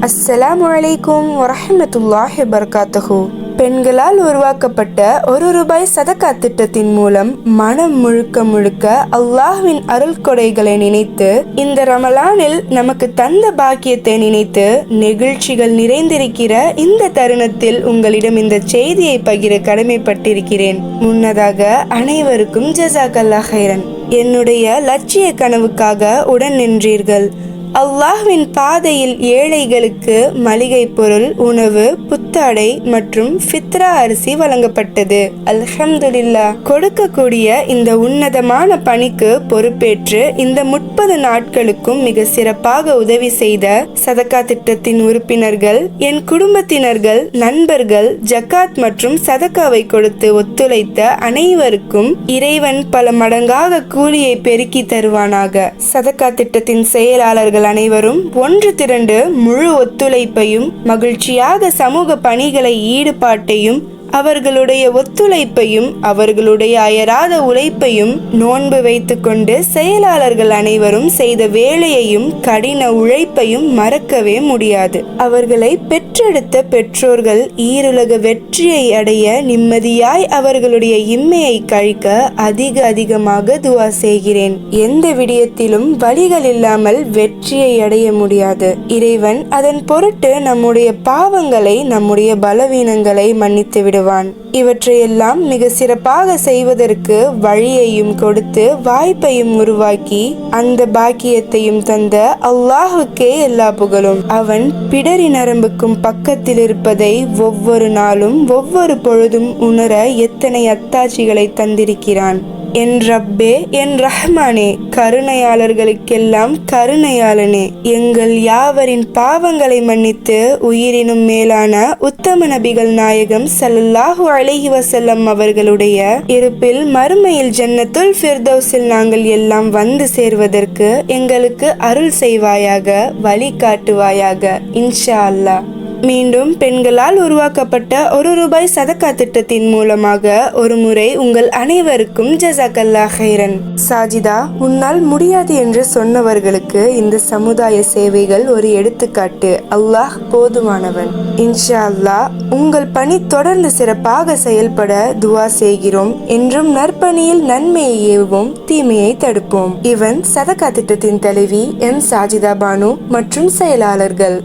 அஸ்ஸலாமு அலைக்கும் வரஹ்மத்துல்லாஹி வபரகாத்துஹு. பெண்களால் உருவாக்கப்பட்ட ₹1 சதகா திட்டத்தின் மூலம் மனம் முழுக்க அல்லாஹ்வின் அருள் கொடைகளை நினைத்து, இந்த ரமலானில் நமக்கு தந்த பாக்கியத்தை நினைத்து நெகிழ்ச்சிகள் நிறைந்திருக்கிற இந்த தருணத்தில் உங்களிடம் இந்த செய்தியை பகிர கடமைப்பட்டிருக்கிறேன். முன்னதாக அனைவருக்கும் ஜஸாக்கல்லாஹ் ஹைரன். என்னுடைய லட்சிய கனவுக்காக உடன் நின்றீர்கள். அல்லாஹ்வின் பாதையில் ஏழைகளுக்கு மளிகை பொருள், உணவு, புத்தாடை மற்றும் ஃபித்ரா அரிசி வழங்கப்பட்டது. அல்ஹம்துலில்லாஹ். கொடுக்கக்கூடிய இந்த உன்னதமான பணிக்கு பொறுப்பேற்று இந்த 30 நாட்களுக்கும் மிக சிறப்பாக உதவி செய்த சதகா திட்டத்தின் உறுப்பினர்கள், என் குடும்பத்தினர்கள், நண்பர்கள், ஜக்காத் மற்றும் சதகாவை கொடுத்து ஒத்துழைத்த அனைவருக்கும் இறைவன் பல மடங்காக கூலியை பெருக்கி தருவானாக. சதகா திட்டத்தின் செயலாளர்கள் அனைவரும் ஒன்று திரண்டு முழு ஒத்துழைப்பையும், மகிழ்ச்சியாக சமூக பணிகளை ஈடுபாட்டையும், அவர்களுடைய ஒத்துழைப்பையும், அவர்களுடைய அயராத உழைப்பையும், நோன்பு வைத்துக் கொண்டு செயலாளர்கள் அனைவரும் செய்த வேலையையும் கடின உழைப்பையும் மறக்கவே முடியாது. அவர்களை பெற்றெடுத்த பெற்றோர்கள் ஈருலக வெற்றியை அடைய, நிம்மதியாய் அவர்களுடைய இம்மையை கழிக்க அதிகமாக துவா செய்கிறேன். எந்த விடயத்திலும் வழிகள் இல்லாமல் வெற்றியை அடைய முடியாது. இறைவன் அதன் பொருட்டு நம்முடைய பாவங்களை, நம்முடைய பலவீனங்களை மன்னித்து விட. இவற்றையெல்லாம் மிக சிறப்பாக செய்வதற்கு வழியையும் கொடுத்து வாய்ப்பையும் உருவாக்கி அந்த பாக்கியத்தையும் தந்த அல்லாஹுக்கே எல்லா புகழும். அவன் பிடரி நரம்புக்கும் பக்கத்தில் இருப்பதை ஒவ்வொரு நாளும் ஒவ்வொரு பொழுதும் உணர எத்தனை அத்தாட்சிகளை தந்திருக்கிறான். என் ரப்பே, என் ரஹ்மானே, கருணையாளர்களுக்கெல்லாம் கருணையாளனே, எங்கள் யாவரின் பாவங்களை மன்னித்து உயிரினும் மேலான உத்தம நபிகள் நாயகம் ஸல்லல்லாஹு அலைஹி வஸல்லம் அவர்களுடைய இருப்பில் மறுமையில் ஜன்னத்துல் ஃபிர்தௌஸில் நாங்கள் எல்லாம் வந்து சேர்வதற்கு எங்களுக்கு அருள் செய்வாயாக, வழி காட்டுவாயாக, இன்ஷா அல்லாஹ். மீண்டும் பெண்களால் உருவாக்கப்பட்ட ₹1 சதகா திட்டத்தின் மூலமாக ஒரு முறை உங்கள் அனைவருக்கும் ஜஸாக்கல்லாஹ் ஹைரன். சாஜிதா, உன்னால் முடியாது என்று சொன்னவர்களுக்கு இந்த சமுதாய சேவைகள் ஒரு எடுத்துக்காட்டு. அல்லாஹ் போதுமானவன். இன்ஷா அல்லாஹ் உங்கள் பணி தொடர்ந்து சிறப்பாக செயல்பட துவா செய்கிறோம். என்றும் நற்பணியில் நன்மையை ஏவுவோம், தீமையை தடுப்போம். இவன் சதகா திட்டத்தின் தலைவி எம் சாஜிதா பானு மற்றும் செயலாளர்கள்.